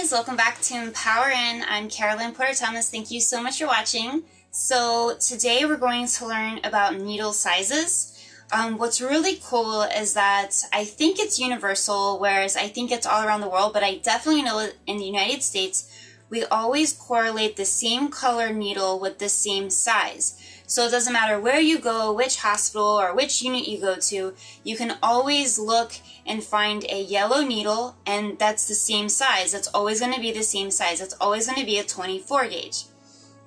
guys, welcome back to Empower In. I'm Carolyn Porter Thomas. Thank you so much for watching. So today we're going to learn about needle sizes. What's really cool is that I think it's universal, whereas I think it's all around the world, but I definitely know in the United States, we always correlate the same color needle with the same size. So it doesn't matter where you go, which hospital or which unit you go to, you can always look and find a yellow needle, and that's the same size. It's always going to be the same size. It's always going to be a 24 gauge.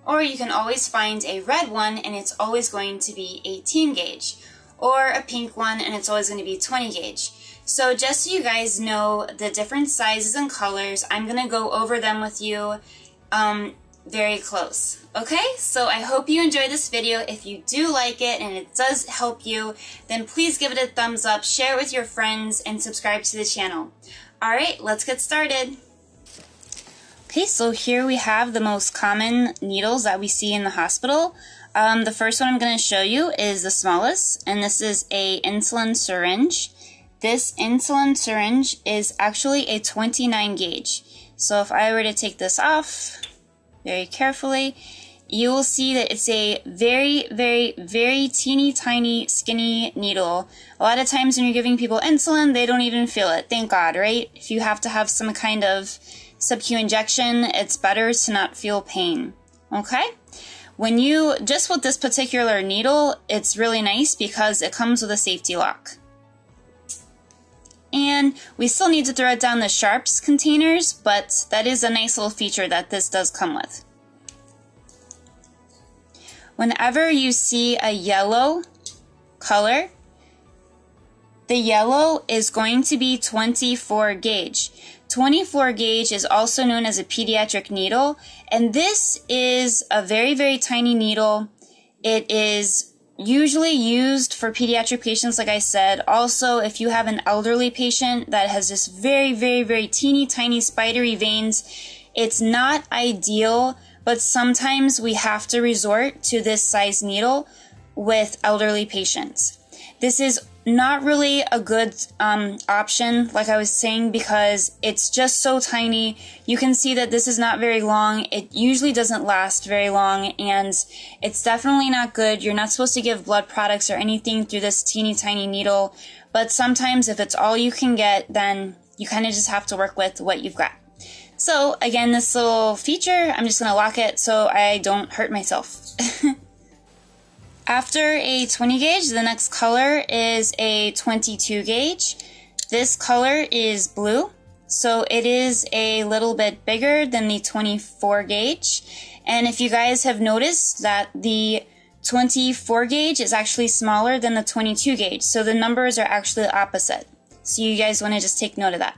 Or you can always find a red one, and it's always going to be 18 gauge. Or a pink one, and it's always going to be 20 gauge. So just so you guys know the different sizes and colors, I'm going to go over them with you very close. Okay, so I hope you enjoyed this video. If you do like it and it does help you, then please give it a thumbs up, share it with your friends, and subscribe to the channel. Alright, let's get started. Okay, so here we have the most common needles that we see in the hospital. The first one I'm going to show you is the smallest, and this is a insulin syringe. This insulin syringe is actually a 29 gauge. So if I were to take this off very carefully, you will see that it's a very, very, very teeny tiny skinny needle. A lot of times when you're giving people insulin, they don't even feel it. Thank God, right? If you have to have some kind of sub-Q injection, it's better to not feel pain. Okay? Just with this particular needle, it's really nice because it comes with a safety lock. And we still need to thread down the sharps containers, but that is a nice little feature that this does come with. Whenever you see a yellow color, the yellow is going to be 24 gauge. 24 gauge is also known as a pediatric needle, and this is a very, very tiny needle. It is usually used for pediatric patients, like I said. Also, if you have an elderly patient that has just very, very, very teeny tiny spidery veins, it's not ideal, but sometimes we have to resort to this size needle with elderly patients. This is not really a good option, like I was saying, because it's just so tiny. You can see that this is not very long. It usually doesn't last very long, and it's definitely not good. You're not supposed to give blood products or anything through this teeny tiny needle, but sometimes if it's all you can get, then you kind of just have to work with what you've got. So again, this little feature, I'm just going to lock it so I don't hurt myself. After a 20 gauge, the next color is a 22 gauge. This color is blue, so it is a little bit bigger than the 24 gauge. And if you guys have noticed that the 24 gauge is actually smaller than the 22 gauge, so the numbers are actually opposite. So you guys want to just take note of that.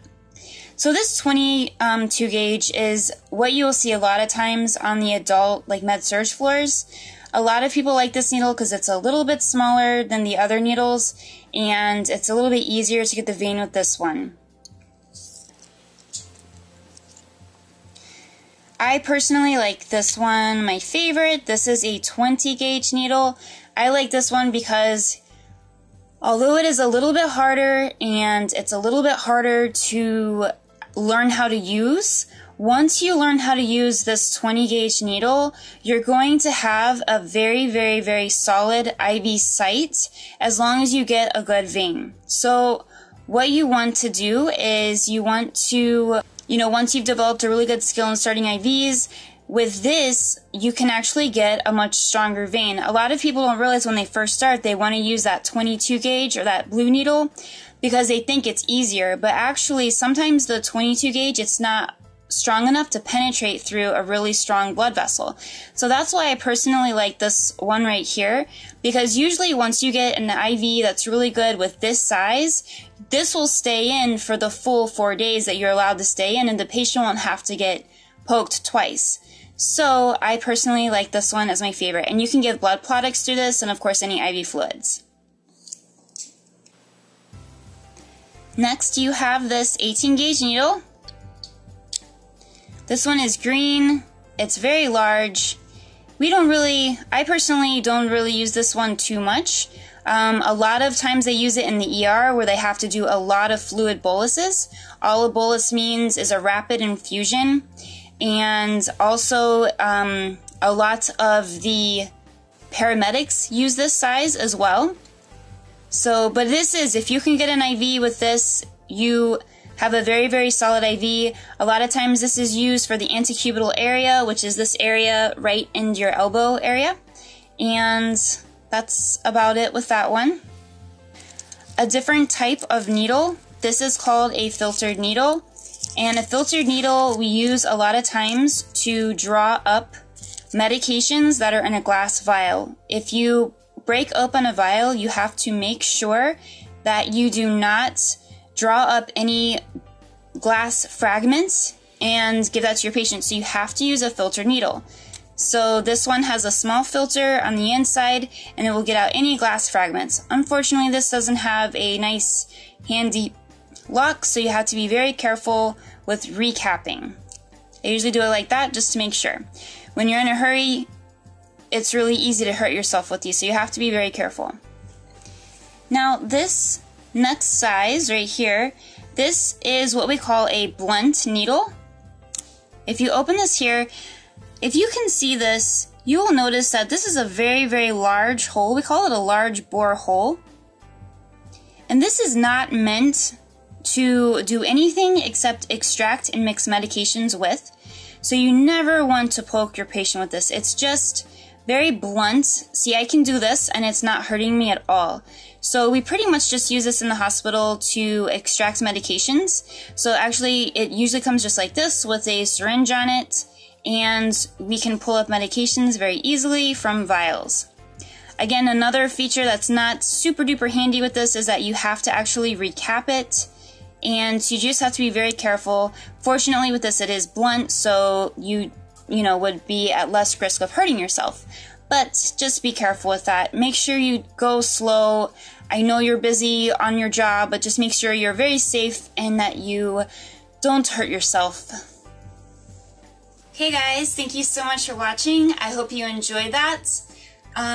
So this 22 gauge is what you will see a lot of times on the adult med-surg floors. A lot of people like this needle because it's a little bit smaller than the other needles, and it's a little bit easier to get the vein with this one. I personally like this one, my favorite. This is a 20 gauge needle. I like this one because although it is a little bit harder and it's a little bit harder to learn how to use, once you learn how to use this 20 gauge needle, you're going to have a very, very, very solid IV site as long as you get a good vein. So what you want to do is you want to, once you've developed a really good skill in starting IVs, with this, you can actually get a much stronger vein. A lot of people don't realize when they first start, they want to use that 22 gauge or that blue needle because they think it's easier. But actually, sometimes the 22 gauge, it's not strong enough to penetrate through a really strong blood vessel. So that's why I personally like this one right here, because usually once you get an IV that's really good with this size, this will stay in for the full 4 days that you're allowed to stay in, and the patient won't have to get poked twice. So I personally like this one as my favorite, and you can give blood products through this and of course any IV fluids. Next you have this 18 gauge needle. This one is green, it's very large. I personally don't really use this one too much. A lot of times they use it in the ER where they have to do a lot of fluid boluses. All a bolus means is a rapid infusion, and also a lot of the paramedics use this size as well. So, but this is, if you can get an IV with this, you have a very, very solid IV. A lot of times this is used for the antecubital area, which is this area right in your elbow area. And that's about it with that one. A different type of needle, this is called a filtered needle. And a filtered needle we use a lot of times to draw up medications that are in a glass vial. If you break open a vial, you have to make sure that you do not draw up any glass fragments and give that to your patient. So you have to use a filtered needle. So this one has a small filter on the inside and it will get out any glass fragments. Unfortunately, this doesn't have a nice handy lock, so you have to be very careful with recapping. I usually do it like that just to make sure. When you're in a hurry, it's really easy to hurt yourself with these, so you have to be very careful. Now this next size right here, this is what we call a blunt needle. If you open this here, if you can see this, you will notice that this is a very, very large hole. We call it a large bore hole. And this is not meant to do anything except extract and mix medications with. So you never want to poke your patient with this. It's just very blunt. See, I can do this and it's not hurting me at all. So we pretty much just use this in the hospital to extract medications. So actually it usually comes just like this with a syringe on it, and we can pull up medications very easily from vials. Again, another feature that's not super duper handy with this is that you have to actually recap it, and you just have to be very careful. Fortunately with this it is blunt, so you would be at less risk of hurting yourself. But just be careful with that. Make sure you go slow. I know you're busy on your job, but just make sure you're very safe and that you don't hurt yourself. Hey guys, thank you so much for watching. I hope you enjoyed that.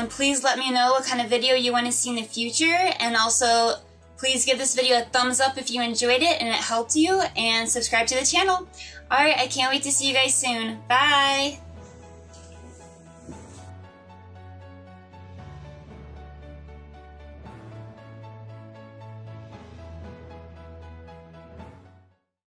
Please let me know what kind of video you want to see in the future, and also please give this video a thumbs up if you enjoyed it and it helped you, and subscribe to the channel. Alright, I can't wait to see you guys soon. Bye!